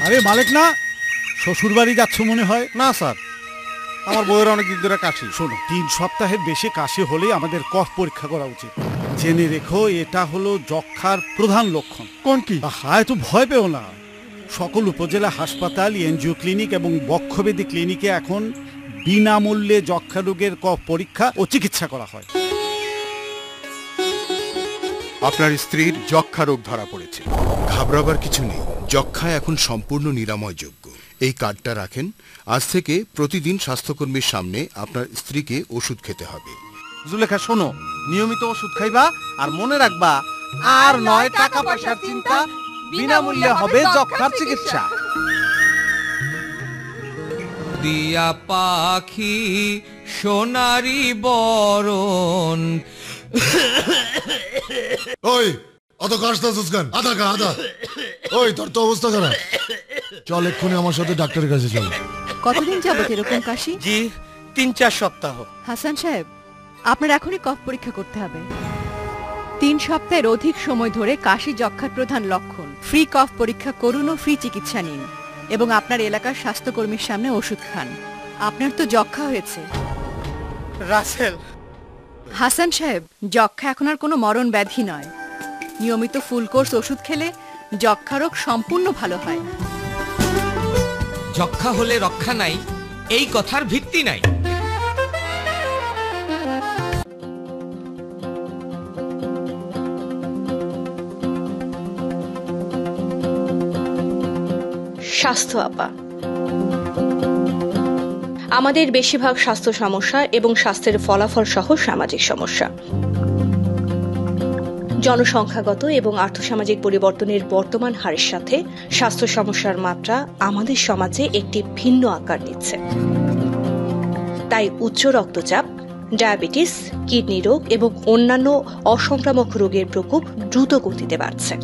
আরে মালিক না, শ্বশুর বাড়ি যাচ্ছ মনে হয়? না স্যার, আমার বউয়ের অনেক দিন ধরে কাশি। শোনো, 3 সপ্তাহের বেশি কাশি হলে আমাদের কফ পরীক্ষা করা উচিত। জেনে রেখো, এটা হলো যক্ষার প্রধান লক্ষণ। কোন কি? হায়, তো ভয় পেও না। সকল উপজেলা হাসপাতাল, এনজিও ক্লিনিক এবং বক্ষবেদী ক্লিনিকে এখন বিনামূল্যে যক্ষা রোগের কফ পরীক্ষা ও চিকিৎসা করা হয়। আপনার স্ত্রীর যক্ষা রোগ ধরা পড়েছে, ঘাবড়াবার কিছু নেই। যক্ষা এখন সম্পূর্ণ নিরাময়যোগ্য। এই কার্ডটা রাখেন। আজ থেকে প্রতিদিন স্বাস্থ্যকর্মীর সামনে আপনার স্ত্রীকে ওষুধ খেতে হবে। জুলেখা শোনো, নিয়মিত ওষুধ খাইবা আর মনে রাখবা, আর নয় টাকা পয়সার চিন্তা, বিনামূল্যে হবে যক্ষার চিকিৎসা। দিয়া পাখি সোনারি বরণ। ওই অত কাশতাছিস কেন? আধা খা, আধা। ওই তোর তো অবস্থা খারাপ, চল এক্ষুনি আমার সাথে ডাক্তারের কাছে চল। কতদিন যাবত এরকম কাশি? জি 3-4 সপ্তাহ। হাসান সাহেব, আপনার এখনই কফ পরীক্ষা করতে হবে। 3 সপ্তাহের অধিক সময় ধরে কাশি যক্ষার প্রধান লক্ষণ। ফ্রি কফ পরীক্ষা করুন ও ফ্রি চিকিৎসা নিন এবং আপনার এলাকার স্বাস্থ্যকর্মীর সামনে ওষুধ খান। আপনার তো যক্ষা হয়েছে। রাসেল। হাসান সাহেব, যক্ষা এখন আর কোনো মরণ ব্যাধি নয়। নিয়মিত ফুল কোর্স ওষুধ খেলে যক্ষা রোগ সম্পূর্ণ ভালো হয়। যক্ষা হলে রক্ষা নাই, এই কথার ভিত্তি নাই। স্বাস্থ্য আপা, আমাদের বেশিরভাগ স্বাস্থ্য সমস্যা এবং স্বাস্থ্যের ফলাফল সহ সামাজিক সমস্যা। জনসংখ্যাগত এবং আর্থসামাজিক পরিবর্তনের বর্তমান হারের সাথে স্বাস্থ্য সমস্যার মাত্রা আমাদের সমাজে একটি ভিন্ন আকার নিচ্ছে। তাই উচ্চ রক্তচাপ, ডায়াবেটিস, কিডনি রোগ এবং অন্যান্য অসংক্রামক রোগের প্রকোপ দ্রুত গতিতে বাড়ছে।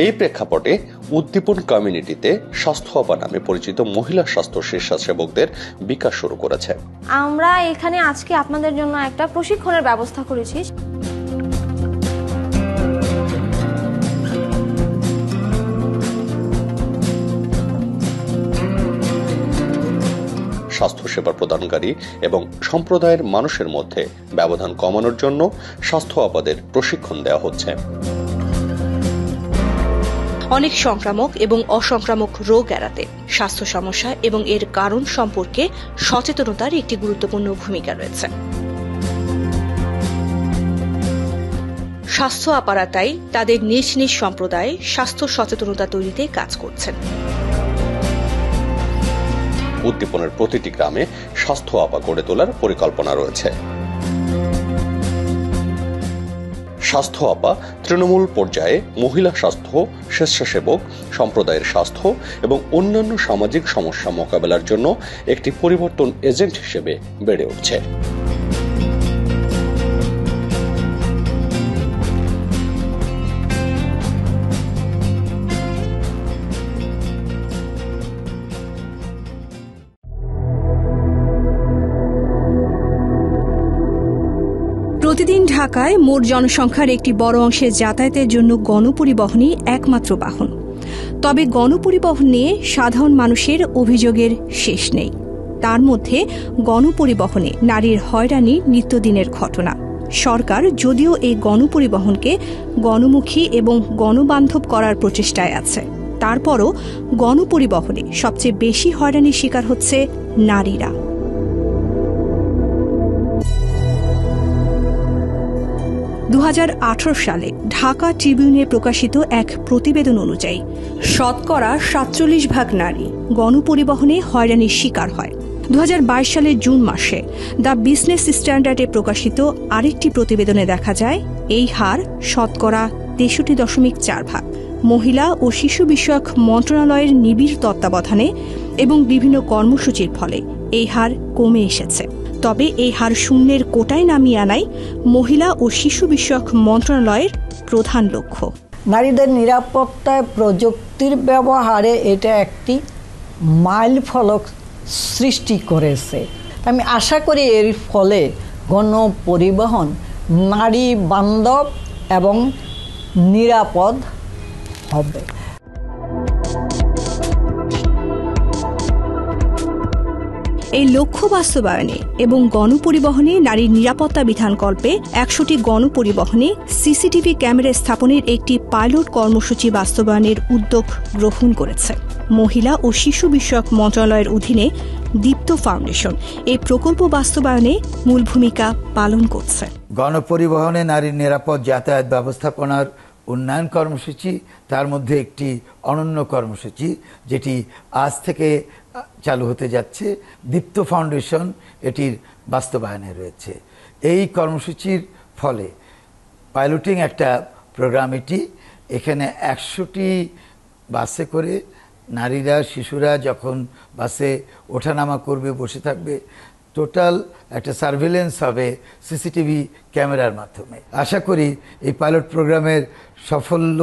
এই প্রেক্ষাপটে উদ্দীপন কমিউনিটিতে স্বাস্থ্য আপা নামে পরিচিত মহিলা স্বাস্থ্য স্বেচ্ছাসেবকদের বিকাশ শুরু করেছে। আমরা এখানে আজকে আপনাদের জন্য একটা প্রশিক্ষণের ব্যবস্থা করেছি। স্বাস্থ্যসেবা প্রদানকারী এবং সম্প্রদায়ের মানুষের মধ্যে ব্যবধান কমানোর জন্য স্বাস্থ্য আপাদের প্রশিক্ষণ দেওয়া হচ্ছে। অনেক সংক্রামক এবং অসংক্রামক রোগ এড়াতে স্বাস্থ্য সমস্যা এবং এর কারণ সম্পর্কে সচেতনতার একটি গুরুত্বপূর্ণ ভূমিকা রয়েছে। স্বাস্থ্য আপারা তাই তাদের নিজ নিজ সম্প্রদায়ে স্বাস্থ্য সচেতনতা তৈরিতে কাজ করছেন। উদ্দীপনের প্রতিটি গ্রামে স্বাস্থ্য আপা গড়ে তোলার পরিকল্পনা রয়েছে। স্বাস্থ্য আপা তৃণমূল পর্যায়ে মহিলা স্বাস্থ্য স্বেচ্ছাসেবক, সম্প্রদায়ের স্বাস্থ্য এবং অন্যান্য সামাজিক সমস্যা মোকাবেলার জন্য একটি পরিবর্তন এজেন্ট হিসেবে বেড়ে উঠছে। প্রতিদিন ঢাকায় মোট জনসংখ্যার একটি বড় অংশের যাতায়াতের জন্য গণপরিবহনই একমাত্র বাহন। তবে গণপরিবহন নিয়ে সাধারণ মানুষের অভিযোগের শেষ নেই। তার মধ্যে গণপরিবহনে নারীর হয়রানি নিত্যদিনের ঘটনা। সরকার যদিও এই গণপরিবহনকে গণমুখী এবং গণবান্ধব করার প্রচেষ্টায় আছে, তারপরও গণপরিবহনে সবচেয়ে বেশি হয়রানির শিকার হচ্ছে নারীরা। 2018 সালে ঢাকা ট্রিবিউনে প্রকাশিত এক প্রতিবেদন অনুযায়ী 47% নারী গণপরিবহনে হয়রানির শিকার হয়। 2022 সালের জুন মাসে দ্য বিজনেস স্ট্যান্ডার্ডে প্রকাশিত আরেকটি প্রতিবেদনে দেখা যায় এই হার 63.4%। মহিলা ও শিশু বিষয়ক মন্ত্রণালয়ের নিবিড় তত্ত্বাবধানে এবং বিভিন্ন কর্মসূচির ফলে এই হার কমে এসেছে। তবে এই হার শূন্যের কোটায় নামিয়ে আনাই মহিলা ও শিশু বিষয়ক মন্ত্রণালয়ের প্রধান লক্ষ্য। নারীদের নিরাপত্তায় প্রযুক্তির ব্যবহারে এটা একটি মাইলফলক সৃষ্টি করেছে। আমি আশা করি এর ফলে গণপরিবহন নারী বান্ধব এবং নিরাপদ হবে। এই লক্ষ্য বাস্তবায়নে এবং গণপরিবহনে নারীর নিরাপত্তা বিধানকল্পে ১০০টি গণপরিবহনে সিসিটিভি ক্যামেরা স্থাপনের একটি পাইলট কর্মসূচি বাস্তবায়নের উদ্যোগ গ্রহণ করেছে মহিলা ও শিশু বিষয়ক মন্ত্রণালয়ের অধীনে দীপ্ত ফাউন্ডেশন। এই প্রকল্প বাস্তবায়নে মূল ভূমিকা পালন করছে। গণপরিবহনে নারীর নিরাপদ যাতায়াত ব্যবস্থাপনার উন্নয়ন কর্মসূচি, তার মধ্যে একটি অনন্য কর্মসূচি যেটি আজ থেকে চালু হতে যাচ্ছে, দীপ্ত ফাউন্ডেশন এটির বাস্তবায়নে রয়েছে। এই কর্মসূচির ফলে পাইলটিং একটা প্রোগ্রাম, এটি এখানে ১০০টি বাসে করে নারীরা শিশুরা যখন বাসে ওঠানামা করবে, বসে থাকবে, টোটাল একটা সার্ভেলেন্স হবে সিসিটিভি ক্যামেরার মাধ্যমে। আশা করি এই পাইলট প্রোগ্রামের সাফল্য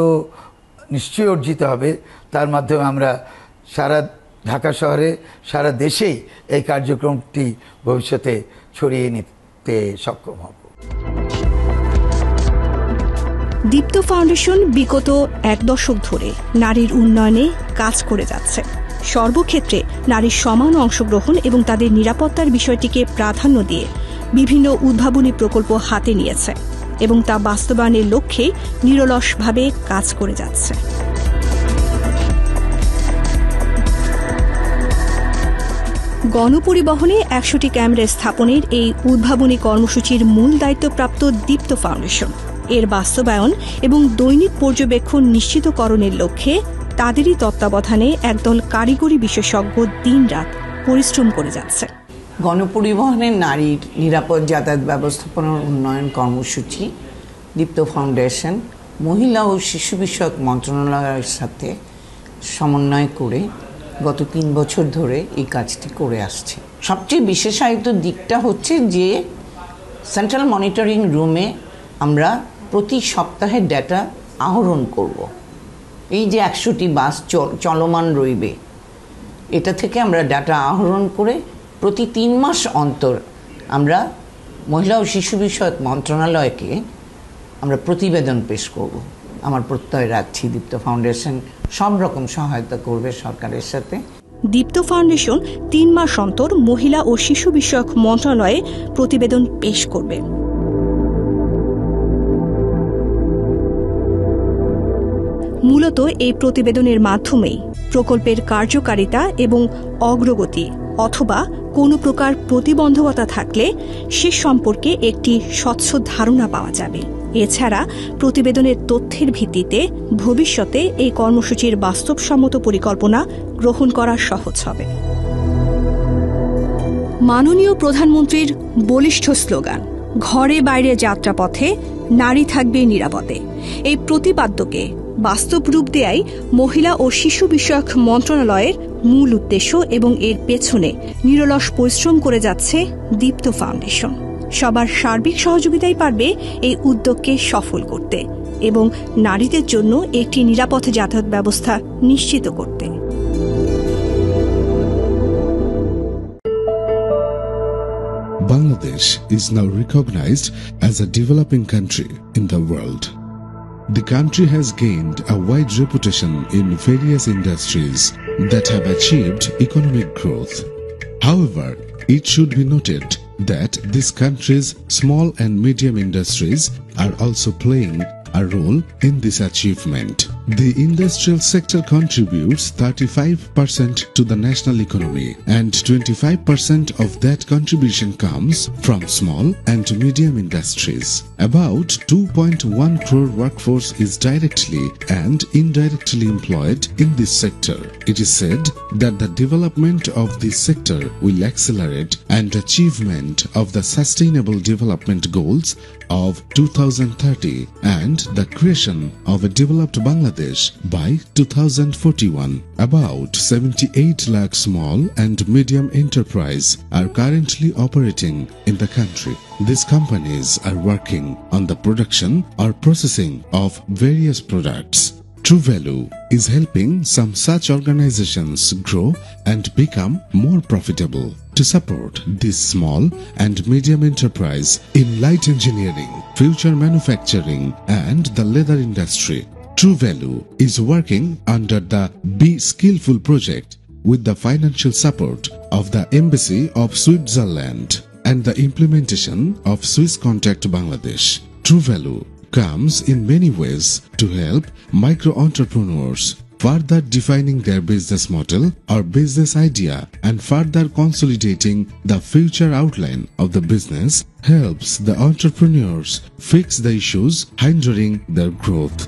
নিশ্চয়ই অর্জিত হবে। তার মাধ্যমে আমরা সারা ঢাকা শহরে, সারা দেশেই এই কার্যক্রমটি ভবিষ্যতে ছড়িয়ে নিতে সক্ষম হব। দীপ্ত ফাউন্ডেশন বিগত ১ দশক ধরে নারীর উন্নয়নে কাজ করে যাচ্ছে। সর্বক্ষেত্রে নারীর সমান অংশগ্রহণ এবং তাদের নিরাপত্তার বিষয়টিকে প্রাধান্য দিয়ে বিভিন্ন উদ্ভাবনী প্রকল্প হাতে নিয়েছে এবং তা বাস্তবায়নের লক্ষ্যে নিরলসভাবে কাজ করে যাচ্ছে। গণপরিবহনে ১০০টি ক্যামেরা স্থাপনের এই উদ্ভাবনী কর্মসূচির মূল দায়িত্বপ্রাপ্ত দীপ্ত ফাউন্ডেশন এর বাস্তবায়ন এবং দৈনিক পর্যবেক্ষণ নিশ্চিতকরণের লক্ষ্যে তাদেরই তত্ত্বাবধানে একদল কারিগরি বিশেষজ্ঞ দিনরাত পরিশ্রম করে যাচ্ছে। গণপরিবহনে নারীর নিরাপদ যাতায়াত ব্যবস্থাপনার উন্নয়ন কর্মসূচি দীপ্ত ফাউন্ডেশন মহিলা ও শিশু বিষয়ক মন্ত্রণালয়ের সাথে সমন্বয় করে গত ৩ বছর ধরে এই কাজটি করে আসছে। সবচেয়ে বিশেষায়িত দিকটা হচ্ছে যে সেন্ট্রাল মনিটরিং রুমে আমরা প্রতি সপ্তাহে ডেটা আহরণ করব। এই যে ১০০টি বাস চলমান রইবে, এটা থেকে আমরা ডাটা আহরণ করে প্রতি ৩ মাস অন্তর আমরা মহিলা ও শিশু বিষয়ক মন্ত্রণালয়কে আমরা প্রতিবেদন পেশ করব। আমার প্রত্যয় রাখছি দীপ্ত ফাউন্ডেশন সব রকম সহায়তা করবে সরকারের সাথে। দীপ্ত ফাউন্ডেশন ৩ মাস অন্তর মহিলা ও শিশু বিষয়ক মন্ত্রণালয়ে প্রতিবেদন পেশ করবে। মূলত এই প্রতিবেদনের মাধ্যমেই প্রকল্পের কার্যকারিতা এবং অগ্রগতি অথবা কোনো প্রকার প্রতিবন্ধকতা থাকলে সে সম্পর্কে একটি স্বচ্ছ ধারণা পাওয়া যাবে। এছাড়া প্রতিবেদনের তথ্যের ভিত্তিতে ভবিষ্যতে এই কর্মসূচির বাস্তবসম্মত পরিকল্পনা গ্রহণ করা সহজ হবে। মাননীয় প্রধানমন্ত্রীর বলিষ্ঠ স্লোগান ঘরে বাইরে যাত্রাপথে নারী থাকবে নিরাপদে, এই প্রতিপাদ্যকে বাস্তব রূপ দেয়াই মহিলা ও শিশু বিষয়ক মন্ত্রণালয়ের মূল উদ্দেশ্য এবং এর পেছনে নিরলস পরিশ্রম করে যাচ্ছে দীপ্ত ফাউন্ডেশন। সবার সার্বিক সহযোগিতাই পারবে এই উদ্যোগকে সফল করতে এবং নারীদের জন্য একটি নিরাপদ যাতায়াত ব্যবস্থা নিশ্চিত করতে। Bangladesh is now recognized as a developing country in the world. The country has gained a wide reputation in various industries that have achieved economic growth. However, it should be noted that this country's small and medium industries are also playing a role in this achievement. The industrial sector contributes 35% to the national economy, and 25% of that contribution comes from small and medium industries. About 2.1 crore workforce is directly and indirectly employed in this sector. It is said that the development of this sector will accelerate and achievement of the Sustainable Development Goals of 2030 and the creation of a developed Bangladesh by 2041. About 78 lakh small and medium enterprise are currently operating in the country. These companies are working on the production or processing of various products. True Value is helping some such organizations grow and become more profitable. To support this small and medium enterprise in light engineering, future manufacturing and the leather industry, True Value is working under the Be Skillful project with the financial support of the Embassy of Switzerland and the implementation of Swiss Contact Bangladesh. True Value comes in many ways to help micro-entrepreneurs further defining their business model or business idea and further consolidating the future outline of the business, helps the entrepreneurs fix the issues hindering their growth.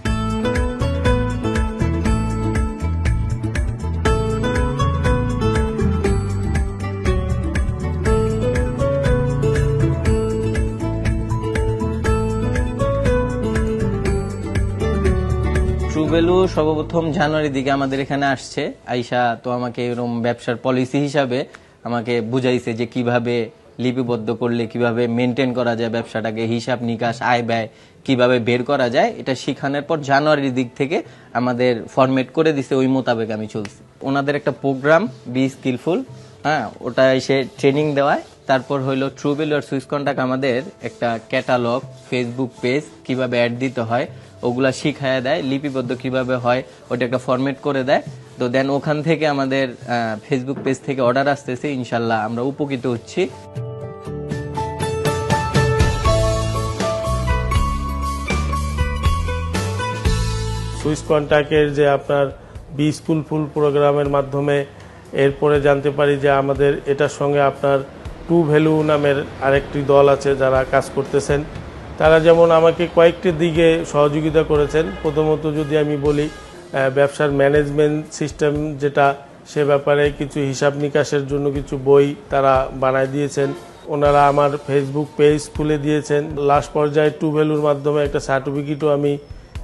True value সর্বপ্রথম জানুয়ারির দিকে আমাদের এখানে আসছে। আইসা তো আমাকে এরকম ব্যবসার পলিসি হিসাবে আমাকে বুঝাইছে যে কিভাবে লিপিবদ্ধ করলে কিভাবে মেনটেন করা যায় ব্যবসাটাকে, হিসাব নিকাশ, আয় ব্যয় কিভাবে বের করা যায়, এটা শেখানোর পর জানুয়ারির দিক থেকে আমাদের ফরম্যাট করে দিছে, ওই মোতাবেক আমি চলছি। ওনাদের একটা প্রোগ্রাম বি স্কিলফুল, হ্যাঁ, ওটা এসে ট্রেনিং দেওয়ায়। তারপর হইলো ট্রু ভ্যালু আর সুইস কন্টাক্ট আমাদের একটা ক্যাটালগ, ফেসবুক পেজ কিভাবে অ্যাড দিতে হয় ওগুলা শিখায় দেয়, লিপিবদ্ধ কিভাবে হয় ওটা একটা ফরম্যাট করে দেয়। তো দেন ওখান থেকে আমাদের ফেসবুক পেজ থেকে অর্ডার আসতেছে, ইনশাল্লাহ আমরা উপকৃত হচ্ছি। সুইস কন্টাক্টের যে আপনার বি স্কিলফুল প্রোগ্রামের মাধ্যমে এরপরে জানতে পারি যে আমাদের এটার সঙ্গে আপনার ট্রু ভ্যালু নামের আরেকটি দল আছে যারা কাজ করতেছেন। তারা যেমন আমাকে কয়েকটি দিকে সহযোগিতা করেছেন। প্রথমত যদি আমি বলি ব্যবসার ম্যানেজমেন্ট সিস্টেম যেটা, সে ব্যাপারে কিছু হিসাব নিকাশের জন্য কিছু বই তারা বানায় দিয়েছেন। ওনারা আমার ফেসবুক পেজ খুলে দিয়েছেন। লাস্ট পর্যায়ে ট্রু ভ্যালুর মাধ্যমে একটা সার্টিফিকেটও আমি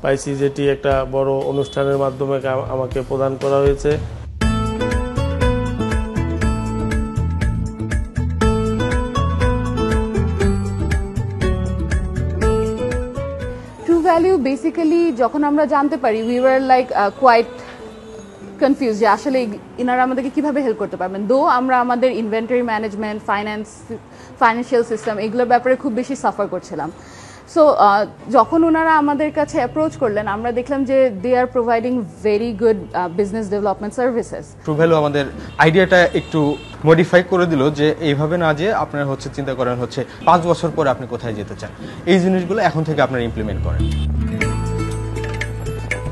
পাইছি, যেটি একটা বড় অনুষ্ঠানের মাধ্যমে আমাকে প্রদান করা হয়েছে। ভ্যালু বেসিক্যালি যখন আমরা জানতে পারি, we were like quite confuse যে আসলে ইনারা আমাদেরকে কিভাবে হেল্প করতে পারবেন। দো আমরা আমাদের ইনভেন্টরি ম্যানেজমেন্ট, ফাইন্যান্সিয়াল সিস্টেম এগুলোর ব্যাপারে খুব বেশি সাফার করছিলাম। সো যখন ওনারা আমাদের কাছে অ্যাপ্রোচ করলেন, আমরা দেখলাম যে they are providing very good business development services. True value আমাদের আইডিয়াটা একটু মডিফাই করে দিল যে এইভাবে না, যে আপনার হচ্ছে চিন্তা করেন হচ্ছে 5 বছর পরে আপনি কোথায় যেতে চান, এই জিনিসগুলো এখন থেকে আপনারা ইমপ্লিমেন্ট করেন।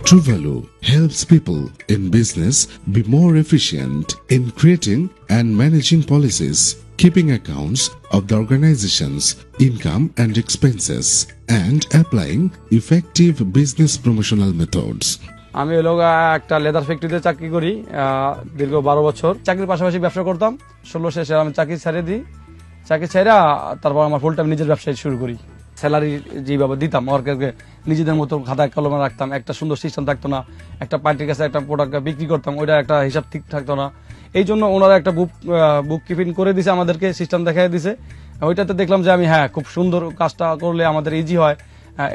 True Value helps people in business be more efficient in creating and managing policies, keeping accounts of the organization's income and expenses, and applying effective business promotional methods. আমি হলো একটা লেদার ফ্যাক্টরিতে চাকরি করি দীর্ঘ 12 বছর। চাকরির পাশাপাশি ব্যবসা করতাম। 16 শেষে আমি চাকরি ছেড়ে দিই। চাকরি ছেড়ে তারপর আমার ফুল টাইম নিজের ব্যবসায় শুরু করি। স্যালারি যেভাবে দিতাম ওয়ার্কারকে নিজেদের মতো খাতায় কলমে রাখতাম, একটা সুন্দর সিস্টেম থাকতো না। একটা পার্টির কাছে একটা প্রোডাক্ট বিক্রি করতাম, ওইটা একটা হিসাব ঠিক থাকতো না। এই জন্য ওনারা একটা বুক কিপিং করে দিছে, আমাদেরকে সিস্টেম দেখাই দিছে। ওইটাতে দেখলাম যে আমি খুব সুন্দর কাজটা করলে আমাদের ইজি হয়।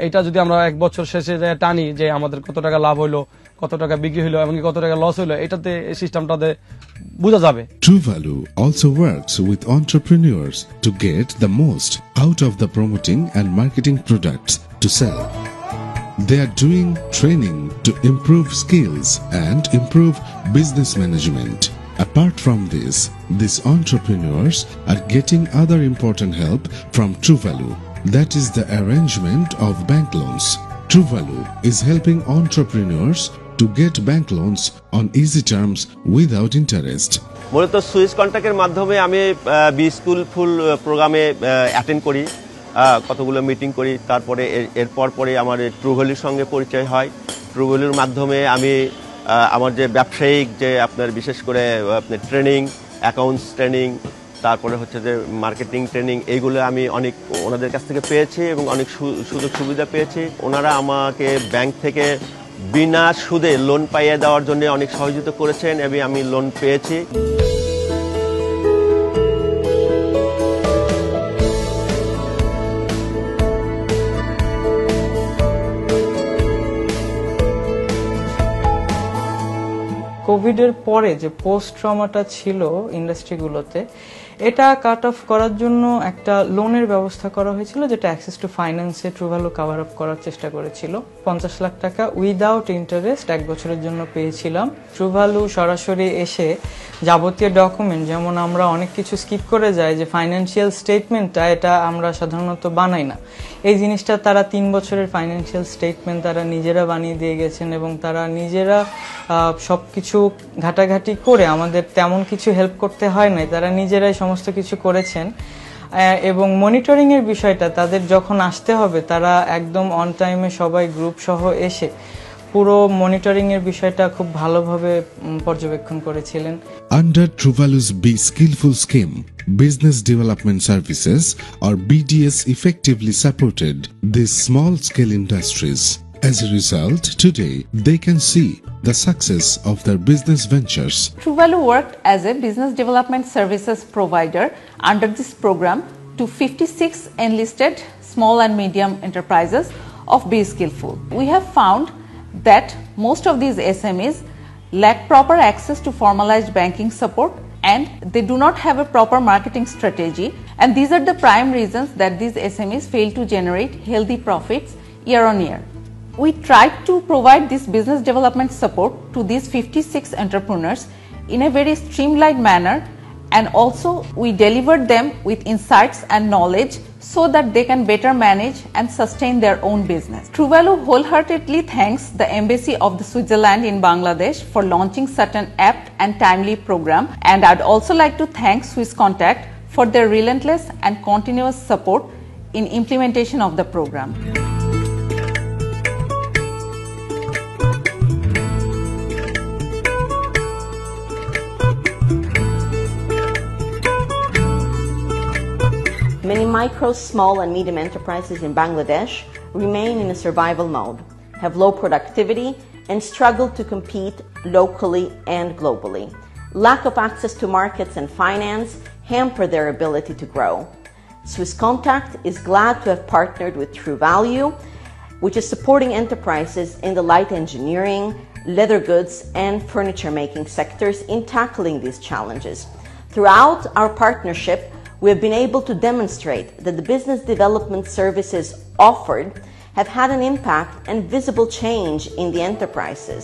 এটা যদি আমরা 1 বছর শেষে টানি যে আমাদের কত টাকা লাভ হইলো, কত টাকা বিক্রি হইলো এবং কত টাকা লস হইলো, এটাতে এই সিস্টেমটাতে বোঝা যাবে। True Value also works with entrepreneurs to get the most out of the promoting and marketing products to sell. They are doing training to improve skills and improve business management. Apart from this, these entrepreneurs are getting other important help from True Value. That is the arrangement of bank loans. True Value is helping entrepreneurs to get bank loans on easy terms without interest. মূলত Swiss কন্টাক্টের মাধ্যমে আমি B skilful প্রোগ্রামে attend করি, কতগুলো meeting করি। তারপরে এরপর পরে আমার ট্রু ভ্যালুর সঙ্গে পরিচয় হয়। ট্রু ভ্যালুর মাধ্যমে আমি আমার যে ব্যবসায়িক যে আপনার বিশেষ করে আপনার ট্রেনিং, অ্যাকাউন্টস ট্রেনিং, তারপরে হচ্ছে যে মার্কেটিং ট্রেনিং, এইগুলো আমি অনেক ওনাদের কাছ থেকে পেয়েছি এবং অনেক সুযোগ সুবিধা পেয়েছি। ওনারা আমাকে ব্যাংক থেকে বিনা সুদে লোন পাইয়ে দেওয়ার জন্য অনেক সহযোগিতা করেছেন এবং আমি লোন পেয়েছি। কোভিডের পরে যে পোস্ট ট্রমাটা ছিল ইন্ডাস্ট্রিগুলোতে, এটা কাট অফ করার জন্য একটা লোনের ব্যবস্থা করা হয়েছিল, যেটা অ্যাক্সেস টু ফাইন্যান্সে ট্রুভ্যালু কভার আপ করার চেষ্টা করেছিল। 50 লাখ টাকা উইদাউট ইন্টারেস্ট 1 বছরের জন্য পেয়েছিলাম। ট্রুভ্যালু সরাসরি এসে যাবতীয় ডকুমেন্ট, যেমন আমরা অনেক কিছু স্কিপ করে যাই, যে ফাইন্যান্সিয়াল স্টেটমেন্টটা এটা আমরা সাধারণত বানাই না, এই জিনিসটা তারা 3 বছরের ফাইন্যান্সিয়াল স্টেটমেন্ট তারা নিজেরা বানিয়ে দিয়ে গেছেন এবং তারা নিজেরা সব কিছু ঘাটাঘাটি করে, আমাদের তেমন কিছু হেল্প করতে হয় নাই, তারা নিজেরাই সমস্ত কিছু করেছেন। এবং মনিটরিং এর বিষয়টা, তাদের যখন আসতে হবে তারা একদম অন টাইমে সবাই গ্রুপ সহ এসে পুরো মনিটরিং এর বিষয়টা খুব ভালোভাবে পর্যবেক্ষণ করেছিলেন। Under Truvalu's Be Skillful scheme, Business Development Services or BDS effectively supported these small-scale industries. As a result, today they can see the success of their business ventures. Truvalu worked as a business development services provider under this program to 56 enlisted small and medium enterprises of Be Skillful. We have found that most of these SMEs lack proper access to formalized banking support and they do not have a proper marketing strategy, and these are the prime reasons that these SMEs fail to generate healthy profits year on year. We tried to provide this business development support to these 56 entrepreneurs in a very streamlined manner, and also we delivered them with insights and knowledge so that they can better manage and sustain their own business. Truvalu wholeheartedly thanks the Embassy of the Switzerland in Bangladesh for launching such an apt and timely program, and I'd also like to thank Swiss Contact for their relentless and continuous support in implementation of the program. Many micro, small and medium enterprises in Bangladesh remain in a survival mode, have low productivity and struggle to compete locally and globally. Lack of access to markets and finance hamper their ability to grow. Swiss Contact is glad to have partnered with Truvalu, which is supporting enterprises in the light engineering, leather goods and furniture making sectors in tackling these challenges. Throughout our partnership, we have been able to demonstrate that the business development services offered have had an impact and visible change in the enterprises.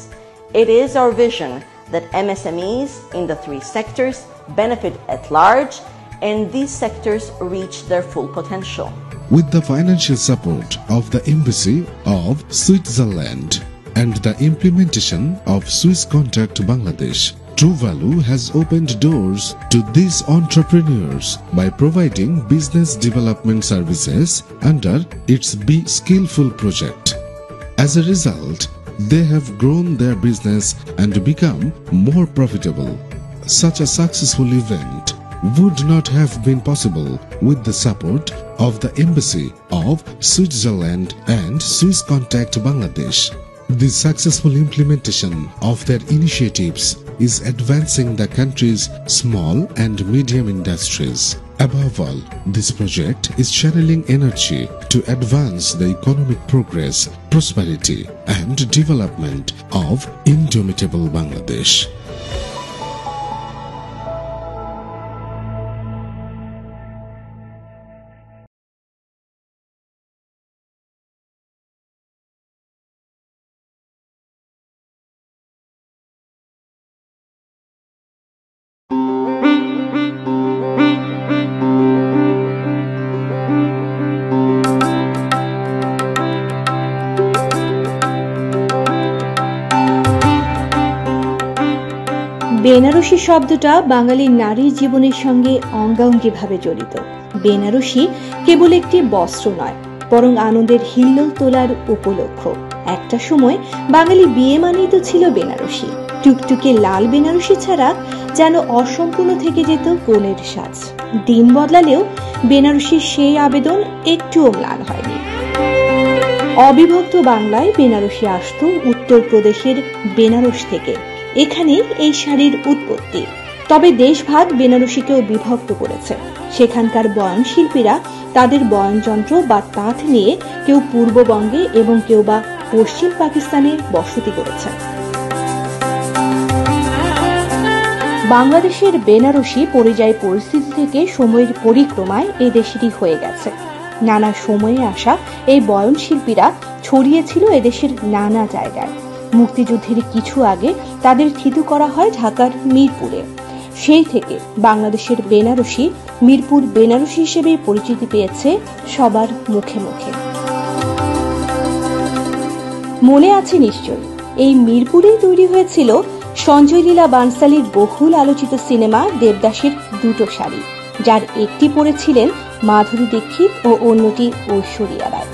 It is our vision that MSMEs in the 3 sectors benefit at large and these sectors reach their full potential. With the financial support of the Embassy of Switzerland and the implementation of Swiss Contact Bangladesh, Truvalu has opened doors to these entrepreneurs by providing business development services under its Be Skillful project. As a result, they have grown their business and become more profitable. Such a successful event would not have been possible with the support of the Embassy of Switzerland and Swiss Contact Bangladesh. The successful implementation of their initiatives is advancing the country's small and medium industries. Above all, this project is channeling energy to advance the economic progress, prosperity and development of indomitable Bangladesh. Banarasi শব্দটা বাঙালি নারীর জীবনের সঙ্গে অঙ্গাঙ্গিভাবে জড়িত। বেনারসি কেবল একটি বস্ত্র নয়, বরং আনন্দের হিল্লোল তোলার উপলক্ষ। একটা সময় বাঙালি বিয়ে মানেই তো ছিল বেনারসি। টুকটুকে লাল বেনারসি ছাড়া যেন অসম্পূর্ণ থেকে যেত কনের সাজ। দিন বদলালেও বেনারসির সেই আবেদন একটুও ম্লান হয়নি। অবিভক্ত বাংলায় বেনারসি আসতো উত্তরপ্রদেশের বেনারস থেকে। এখানে এই শাড়ির উৎপত্তি। তবে দেশভাগ বেনারসিকেও বিভক্ত করেছে। সেখানকার বয়ন শিল্পীরা তাদের বয়নযন্ত্র বা তাঁত নিয়ে কেউ পূর্ববঙ্গে এবং কেউ বা পশ্চিম পাকিস্তানে বসতি করেছে। বাংলাদেশের বেনারসি পরিযায়ী পরিস্থিতি থেকে সময়ের পরিক্রমায় এই দেশেরই হয়ে গেছে। নানা সময়ে আসা এই বয়ন শিল্পীরা ছড়িয়েছিল এদেশের নানা জায়গায়। মুক্তিযুদ্ধের কিছু আগে তাদের থিতু করা হয় ঢাকার মিরপুরে। সেই থেকে বাংলাদেশের বেনারসি মিরপুর বেনারসি হিসেবে পরিচিতি পেয়েছে সবার মুখে মুখে। মনে আছে নিশ্চয়ই, এই মিরপুরেই তৈরি হয়েছিল সঞ্জয় লীলা বানসালীর বহুল আলোচিত সিনেমা দেবদাসের দুটো শাড়ি, যার একটি পরেছিলেন মাধুরী দীক্ষিত ও অন্যটি ঐশ্বরিয়া রায়।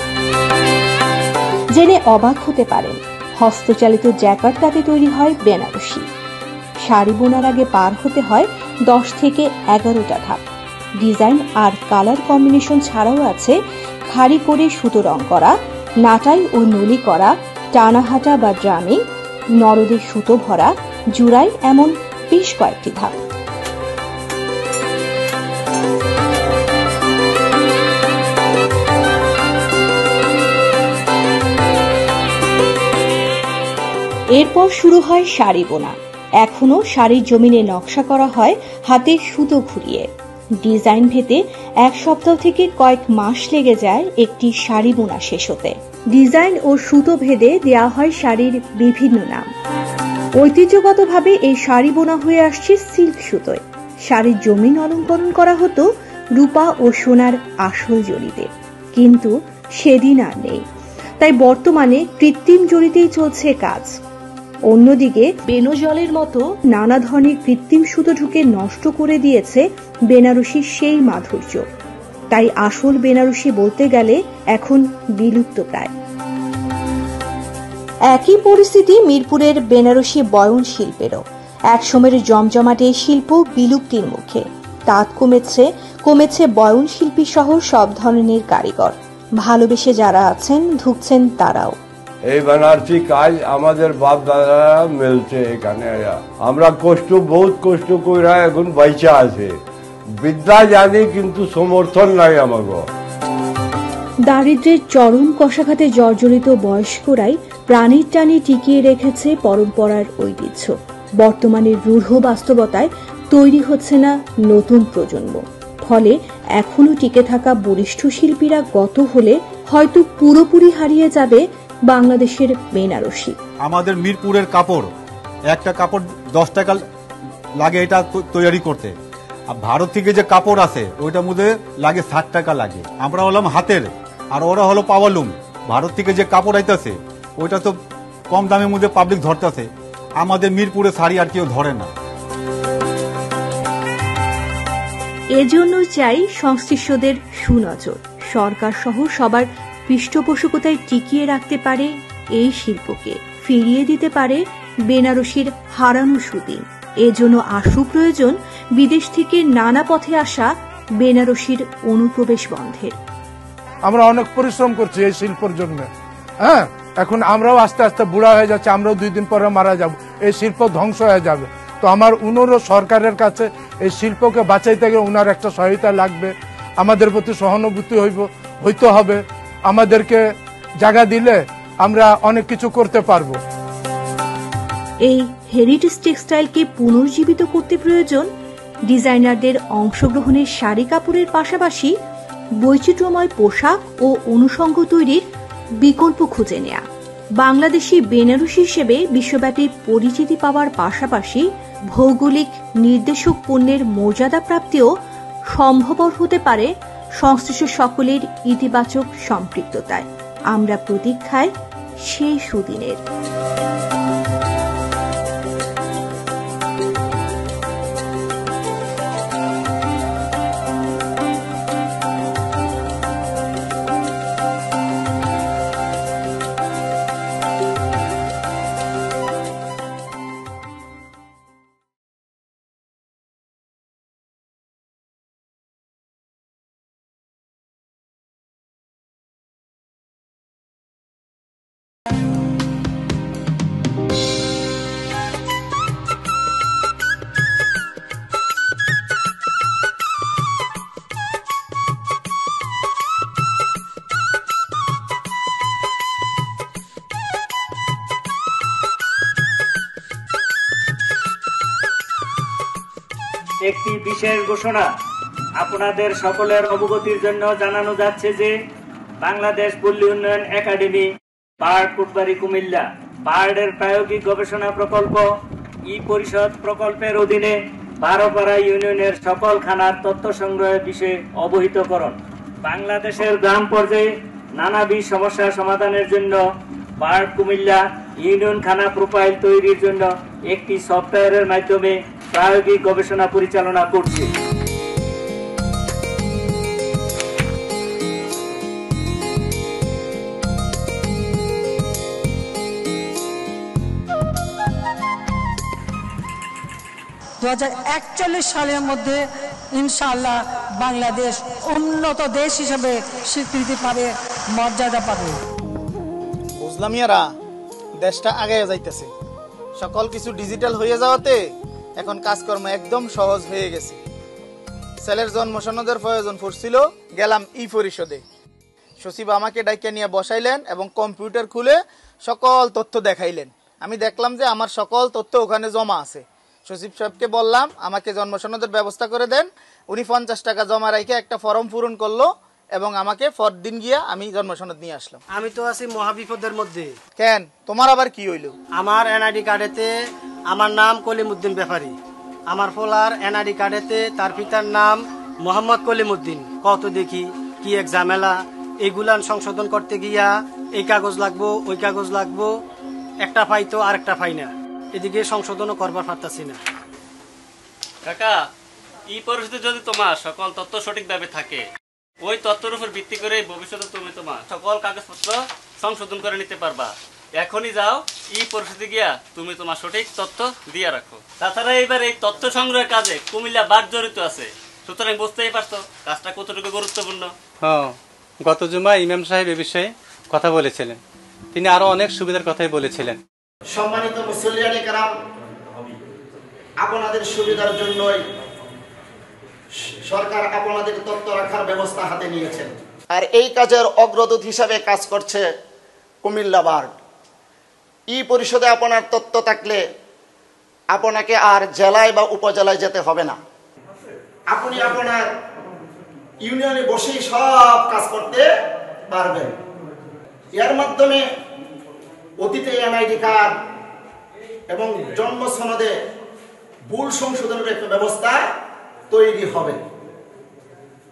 জেনে অবাক হতে পারেন, হস্তচালিত জ্যাকার্তাতে তৈরি হয় বেনারসি। শাড়ি বোনার আগে পার হতে হয় 10 থেকে 11টা ধাপ। ডিজাইন আর কালার কম্বিনেশন ছাড়াও আছে খাড়ি করে সুতো রং করা, নাটাই ও নলি করা, টানাহাটা বা ড্রামিং, নরদে সুতো ভরা, জুড়াই, এমন বেশ কয়েকটি ধাপ। এরপর শুরু হয় শাড়ি বোনা। এখনো শাড়ির জমিনে নকশা করা হয় হাতে সুতো ঘুরিয়ে। ডিজাইন ভেদে 1 সপ্তাহ থেকে কয়েক মাস লেগে যায় একটি শাড়ি বোনা শেষ হতে। ডিজাইন ও সুতো ভেদে দেয়া হয় শাড়ির বিভিন্ন নাম। ঐতিহ্যগতভাবে এই শাড়ি বোনা হয়ে আসছে সিল্ক সুতোয়। শাড়ির জমিন অলঙ্করণ করা হতো রূপা ও সোনার আসল জড়িতে, কিন্তু সেদিন আর নেই। তাই বর্তমানে কৃত্রিম জড়িতেই চলছে কাজ। অন্যদিকে বেনজলের মতো নানা ধরনের কৃত্রিম সুতো ঢুকে নষ্ট করে দিয়েছে বেনারসির সেই মাধুর্য। তাই আসল বেনারসি বলতে গেলে এখন বিলুপ্ত প্রায়। একই পরিস্থিতি মিরপুরের বেনারসি বয়ন শিল্পেরও। একসময়ের জমজমাটে শিল্প বিলুপ্তির মুখে। তাঁত কমেছে বয়ন শিল্পী সহ সব ধরনের কারিগর। ভালোবেসে যারা আছেন ঢুকছেন তারাও। এই বেনারসি কাজ আমাদের বাপ দাদারা মিলছে এখানে। আমরা বহুত কষ্ট কইরা এখন বাইচা আছে। বিদ্যা জানি কিন্তু সমর্থন নাই আমাকে। দারিদ্র্যের চরম কষাঘাতে জর্জরিত বয়স্করাই প্রাণীর টানে টিকিয়ে রেখেছে পরম্পরার ঐতিহ্য। বর্তমানে রূঢ় বাস্তবতায় তৈরি হচ্ছে না নতুন প্রজন্ম। ফলে এখনো টিকে থাকা বরিষ্ঠ শিল্পীরা গত হলে হয়তো পুরোপুরি হারিয়ে যাবে বাংলাদেশের বেনারসি। আমাদের মিরপুরের কাপড়, একটা কাপড় 10 টাকা লাগে এটা তৈরি করতে। আর ভারত থেকে যে কাপড় আছে ওইটার মধ্যে লাগে 60 টাকা লাগে। আমরা হলাম হাতের আর ওরা হলো পাওয়ালুম। ভারত থেকে যে কাপড় আইতেছে ওইটা তো কম দামের মধ্যে পাবলিক ধরতেছে। আমাদের মিরপুরে শাড়ি আর কেউ ধরে না। এজন্য চাই সংশ্লিষ্টদের সুনজর। সরকার সহ সবার পৃষ্ঠপোষকতায় টিকিয়ে রাখতে পারে এই শিল্পকে, ফিরিয়ে দিতে পারে বেনারসির হারানো সুদিন। এজন্য আশু প্রয়োজন বিদেশ থেকে নানা পথে আসা বেনারসির অনুপ্রবেশ বন্ধের। আমরা অনেক পরিশ্রম করছি এই শিল্পের জন্য। হ্যাঁ, এখন আমরাও আস্তে আস্তে বুড়া হয়ে যাচ্ছে, আমরাও 2 দিন পরে মারা যাব, এই শিল্প ধ্বংস হয়ে যাবে। তো আমার অনুরোধ সরকারের কাছে, এই শিল্পকে বাঁচাইতে গেলে ওনার একটা সহায়তা লাগবে। আমাদের প্রতি সহানুভূতি হইতে হবে। আমাদেরকে জায়গা দিলে আমরা অনেক কিছু করতে পারবো। এই হেরিটেজ টেক্সটাইলকে পুনর্জীবিত করতে প্রয়োজন ডিজাইনারদের অংশগ্রহণের শাড়ি কাপড়ের পাশাপাশি বৈচিত্র্যময় পোশাক ও অনুষঙ্গ তৈরির বিকল্প খুঁজে নেয়া। বাংলাদেশি বেনারসি হিসেবে বিশ্বব্যাপী পরিচিতি পাওয়ার পাশাপাশি ভৌগোলিক নির্দেশক পণ্যের মর্যাদা প্রাপ্তিও সম্ভবপর হতে পারে সংশ্লিষ্ট সকলের ইতিবাচক সম্পৃক্ততায়। আমরা প্রতীক্ষায় সেই সুদিনের। একটি বিশেষ ঘোষণা আপনাদের সকলের অবগতির জন্য জানানো যাচ্ছে যে বাংলাদেশ পল্লী উন্নয়ন একাডেমি বার্ড কোটবাড়ি কুমিল্লা বার্ডের প্রায়োগিক গবেষণা প্রকল্প ই পরিষদ প্রকল্পের অধীনে 12পাড়া ইউনিয়নের সকল খানার তথ্য সংগ্রহের বিষয়ে অবহিতকরণ। বাংলাদেশের গ্রাম পর্যায়ে নানাবিধ সমস্যা সমাধানের জন্য বার্ড কুমিল্লা ইউনিয়ন খানা প্রোফাইল তৈরির জন্য একটি সফটওয়্যারের মাধ্যমে প্রায়োগিক গবেষণা পরিচালনা করছে। দু 2041 সালের মধ্যে ইনশাআল্লাহ বাংলাদেশ উন্নত দেশ হিসেবে স্বীকৃতি পাবে, মর্যাদা পাবে। বুঝলাম ইয়ারা দেশটা আগে যাইতেছে, সকল কিছু ডিজিটাল হয়ে যাওয়াতে এখন কাজকর্ম একদম সহজ হয়ে গেছে। ছেলের জন্ম সনদের প্রয়োজন পড়ছিল, গেলাম ই পরিষদে। সচিব আমাকে ডাইকে নিয়ে বসাইলেন এবং কম্পিউটার খুলে সকল তথ্য দেখাইলেন। আমি দেখলাম যে আমার সকল তথ্য ওখানে জমা আছে। সচিব সাহেবকে বললাম আমাকে জন্ম সনদের ব্যবস্থা করে দেন। উনি 50 টাকা জমা রেখে একটা ফর্ম পূরণ করলো এবং আমাকে পরদিন গিয়া আমি জন্ম সনদ নিয়ে আসলাম। আমি তো আছি মহাবিপদের মধ্যে। কেন, তোমার আবার কি হইলো? আমার এনআইডি কার্ডেতে আমার নাম কলিমউদ্দিন ব্যাপারী, আমার ফলার এনআইডি কার্ডেতে তার পিতার নাম মোহাম্মদ কলিমউদ্দিন। কত দেখি কি এক ঝামেলা, এইগুলান সংশোধন করতে গিয়া এই কাগজ লাগবো ওই কাগজ লাগবো, একটা পাই তো আর একটা পাই না, এদিকে সংশোধনও করবার পারতাছি না। কাকা, ই পরিস্থিতি যদি তোমার সকল তথ্য সঠিকভাবে থাকে, ওই তথ্যের উপর ভিত্তি করে ভবিষ্যতে তুমি তোমার সকল কাগজপত্র সংশোধন করে নিতে পারবা। এখনই যাও, ই পরিস্থিতি গিয়া তুমি তোমার সঠিক তথ্য দিয়ে রাখো। তাছাড়া এইবার এই তথ্য সংগ্রহের কাজে কুমিল্লা বার্ড জড়িত আছে, সুতরাং বুঝতেই পারছো কাজটা কতটুকু গুরুত্বপূর্ণ। হ্যাঁ, গত জুমায় ইমাম সাহেব এ বিষয়ে কথা বলেছিলেন। তিনি আরো অনেক সুবিধার কথাই বলেছিলেন। সম্মানিত মুসল্লিয়ানে কেরাম, আপনাদের সুবিধার জন্যই সরকার আপনাদের তথ্য রাখার ব্যবস্থা হাতে নিয়েছেন, আর এই কাজের অগ্রদূত হিসাবে কাজ করছে কুমিল্লা বার্ড। ই পরিষদে আপনার তথ্য থাকলে আপনাকে আর জেলায় বা উপজেলায় যেতে হবে না। আপনি আপনার ইউনিয়নে বসেই সব কাজ করতে পারবেন। এর মাধ্যমে অতীতে এনআইডি কার্ড এবং জন্ম সনদে ভুল সংশোধনের একটা ব্যবস্থা তৈরি হবে।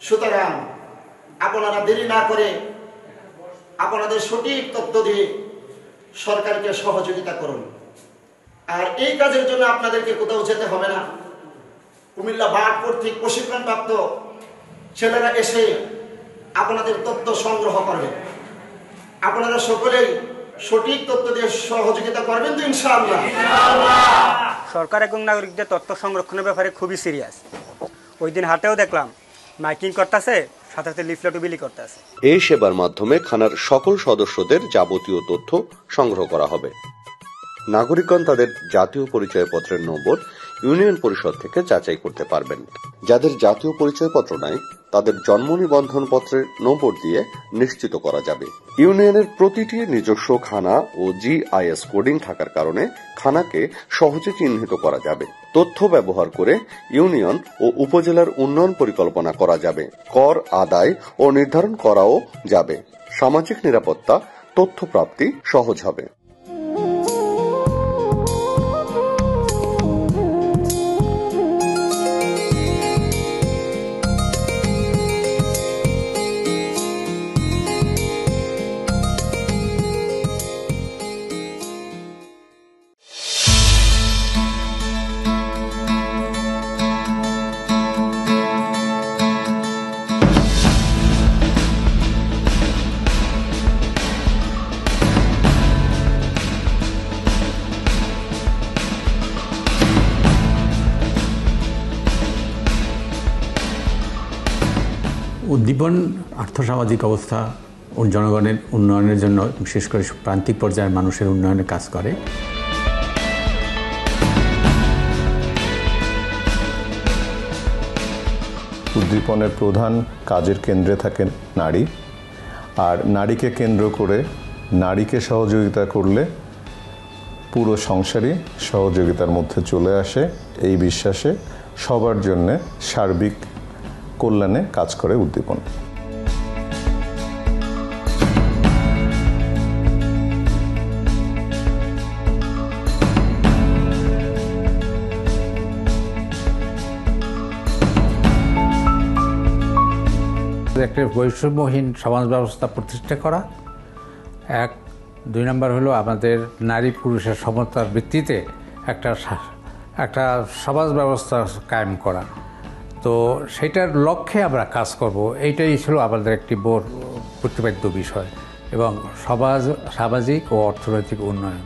সুতরাং আপনারা দেরি না করে আপনাদের সঠিক তথ্য দিয়ে সরকারকে সহযোগিতা করুন। আর এই কাজের জন্য আপনাদেরকে কোথাও যেতে হবে না। কুমিল্লা বার্ড কর্তৃক প্রশিক্ষণপ্রাপ্ত ছেলেরা এসে আপনাদের তথ্য সংগ্রহ করবে। আপনারা সকলেই সঠিক তথ্য দিয়ে সহযোগিতা করবেন তো ইনশাআল্লাহ। সরকার এবং নাগরিকদের তথ্য সংরক্ষণের ব্যাপারে খুবই সিরিয়াস। ওই দিন হাটেও দেখলাম মাইকিং করতেছে, সাথে সাথে লিফলেটও বিলি করতেছে। এই সেবার মাধ্যমে খানার সকল সদস্যদের যাবতীয় তথ্য সংগ্রহ করা হবে। নাগরিকগণ তাদের জাতীয় পরিচয়পত্রের নম্বর ইউনিয়ন পরিষদ থেকে যাচাই করতে পারবেন। যাদের জাতীয় পরিচয়পত্র নাই তাদের জন্ম নিবন্ধন পত্রের নম্বর দিয়ে নিশ্চিত করা যাবে। ইউনিয়নের প্রতিটি নিজস্ব খানা ও জিআইএস কোডিং থাকার কারণে খানাকে সহজে চিহ্নিত করা যাবে। তথ্য ব্যবহার করে ইউনিয়ন ও উপজেলার উন্নয়ন পরিকল্পনা করা যাবে। কর আদায় ও নির্ধারণ করাও যাবে। সামাজিক নিরাপত্তা, তথ্য প্রাপ্তি সহজ হবে। উদ্দীপন আর্থসামাজিক অবস্থা ও জনগণের উন্নয়নের জন্য, বিশেষ করে প্রান্তিক পর্যায়ের মানুষের উন্নয়নে কাজ করে। উদ্দীপনের প্রধান কাজের কেন্দ্রে থাকেন নারী, আর নারীকে কেন্দ্র করে নারীকে সহযোগিতা করলে পুরো সংসারই সহযোগিতার মধ্যে চলে আসে, এই বিশ্বাসে সবার জন্য সার্বিক কল্যাণে কাজ করে উদ্দীপন। একটা বৈষম্যহীন সমাজ ব্যবস্থা প্রতিষ্ঠা করা, 1। 2 নম্বর হলো আমাদের নারী পুরুষের সমতার ভিত্তিতে একটা সমাজ ব্যবস্থা কায়েম করা। তো সেটার লক্ষ্যে আমরা কাজ করব, এইটাই ছিল আমাদের একটি বড় প্রতিপাদ্য বিষয়। এবং সামাজিক ও অর্থনৈতিক উন্নয়ন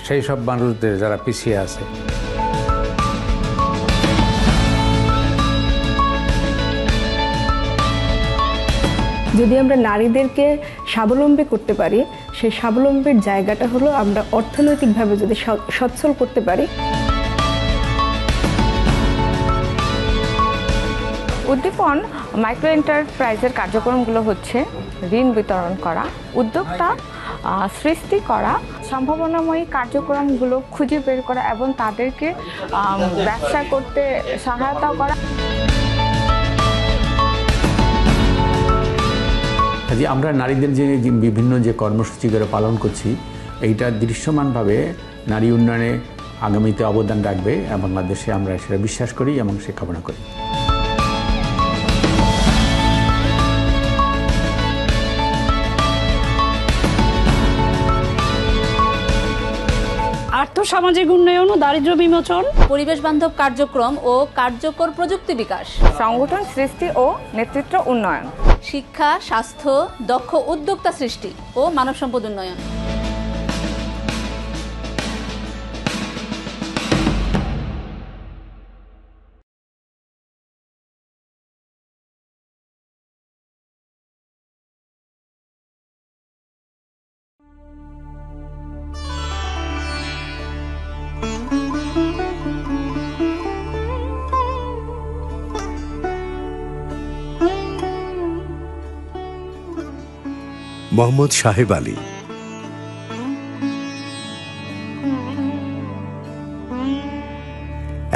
সেই সব মানুষদের যারা পিছিয়ে আছে। যদি আমরা নারীদেরকে স্বাবলম্বী করতে পারি, সেই স্বাবলম্বীর জায়গাটা হলো আমরা অর্থনৈতিকভাবে যদি সচ্ছল করতে পারি। উদ্দীপন মাইক্রো এন্টারপ্রাইজের কার্যক্রমগুলো হচ্ছে ঋণ বিতরণ করা, উদ্যোক্তা সৃষ্টি করা, সম্ভাবনাময়ী কার্যক্রমগুলো খুঁজে বের করা এবং তাদেরকে ব্যবসা করতে সহায়তা করা। আমরা নারীদের যে বিভিন্ন যে কর্মসূচিগুলো পালন করছি, এইটা দৃশ্যমানভাবে নারী উন্নয়নে আগামীতে অবদান রাখবে বাংলাদেশে, আমরা সেটা বিশ্বাস করি এবং সে কামনা করি। আর্থসামাজিক উন্নয়ন ও দারিদ্র্য বিমোচন, পরিবেশ বান্ধব কার্যক্রম ও কার্যকর প্রযুক্তি বিকাশ, সংগঠন সৃষ্টি ও নেতৃত্ব উন্নয়ন, শিক্ষা, স্বাস্থ্য, দক্ষ উদ্যোক্তা সৃষ্টি ও মানব সম্পদ উন্নয়ন। মোহাম্মদ সাহেব আলী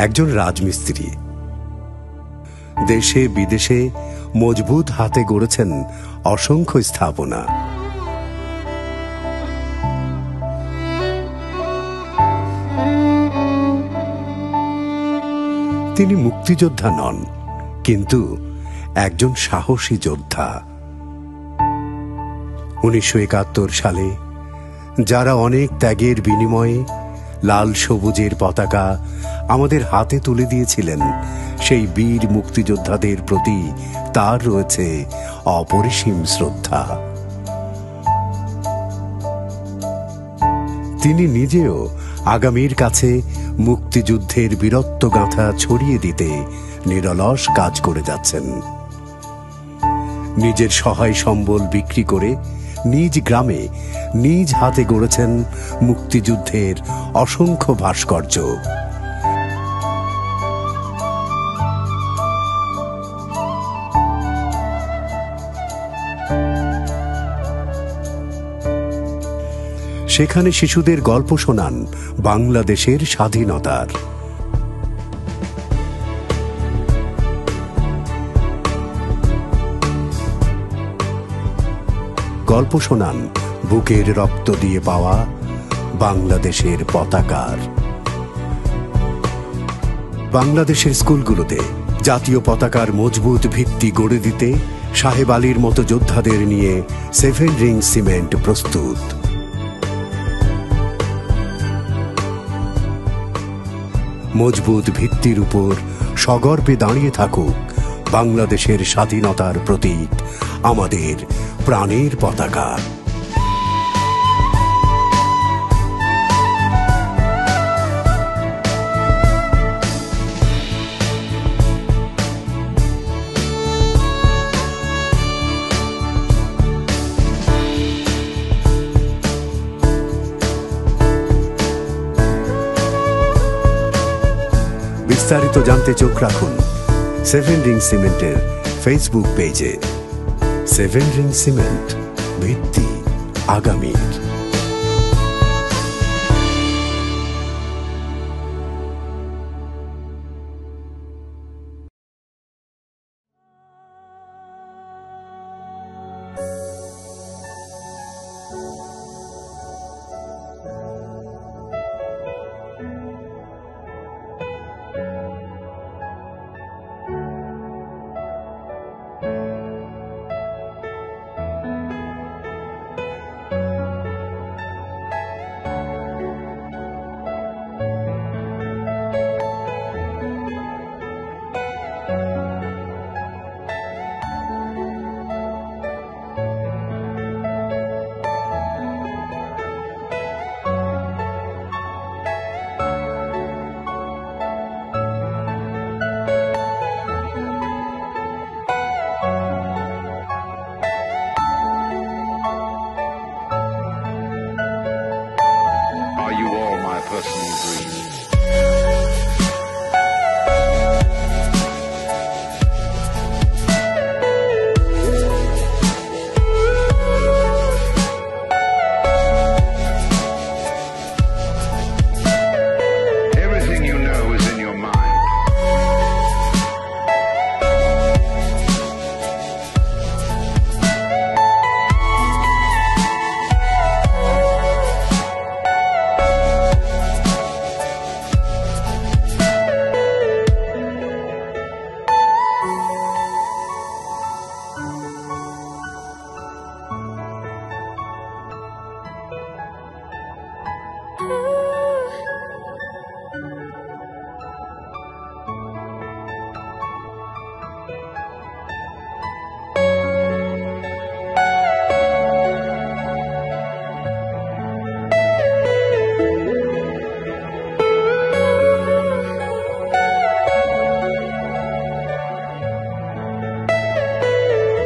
একজন রাজমিস্ত্রি। দেশে বিদেশে মজবুত হাতে গড়েছেন অসংখ্য স্থাপনা। তিনি মুক্তিযোদ্ধা নন, কিন্তু একজন সাহসী যোদ্ধা। 1971 সালে যারা অনেক ত্যাগের বিনিময়ে লাল সবুজের পতাকা আমাদের হাতে তুলে দিয়েছিলেন, সেই বীর মুক্তিযোদ্ধাদের প্রতি তার রয়েছে অপরিসীম শ্রদ্ধা। তিনি নিজেও আগামীর কাছে মুক্তিযুদ্ধের বীরত্বগাথা ছড়িয়ে দিতে নিরলস কাজ করে যাচ্ছেন। নিজের সহায় সম্বল বিক্রি করে নিজ গ্রামে নিজ হাতে গড়েছেন মুক্তিযুদ্ধের অসংখ্য ভাস্কর্য। সেখানে শিশুদের গল্প শোনান বাংলাদেশের স্বাধীনতার। গল্প শোনান বুকের রক্ত দিয়ে পাওয়া বাংলাদেশের পতাকার। বাংলাদেশের স্কুলগুলোতে জাতীয় পতাকার মজবুত ভিত্তি গড়ে দিতে সাহেব আলীর মতো যোদ্ধাদের নিয়ে 7 রিং সিমেন্ট প্রস্তুত। মজবুত ভিত্তির উপর সগর্বে দাঁড়িয়ে থাকুক বাংলাদেশের স্বাধীনতার প্রতীক, আমাদের প্রাণের পতাকা। বিস্তারিত জানতে চোখ রাখুন 7 রিং সিমেন্টের ফেসবুক পেজে। 7 রিং সিমেন্ট, ভিত্তি আগামীর। personal dream. Everything you know is in your mind.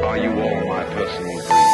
Are you all my personal dreams?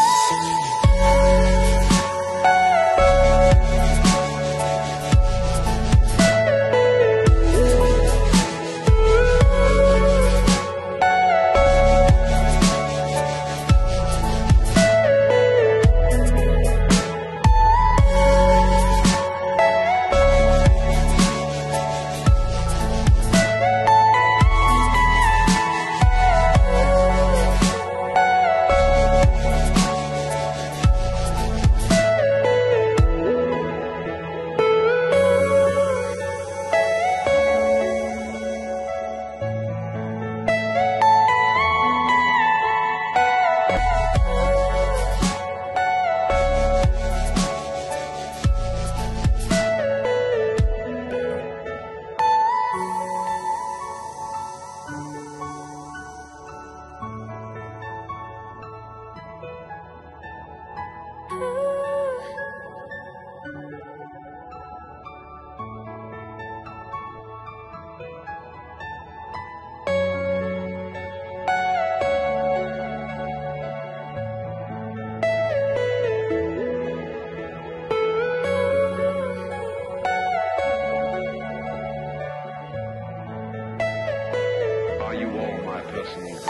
Are you all my personal dreams?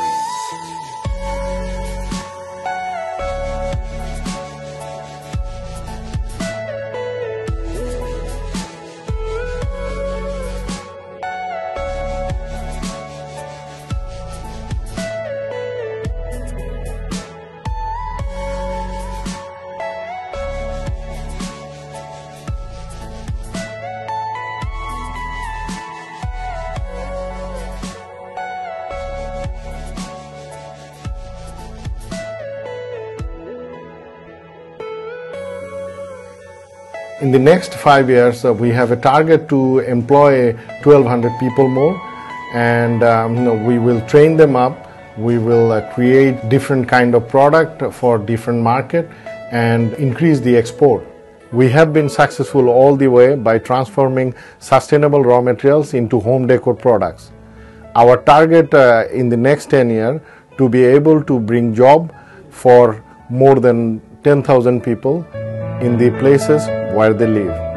In the next 5 years, we have a target to employ 1,200 people more, and we will train them up. We will create different kind of product for different market and increase the export. We have been successful all the way by transforming sustainable raw materials into home decor products. Our target in the next 10 years to be able to bring job for more than 10,000 people in the places where they live.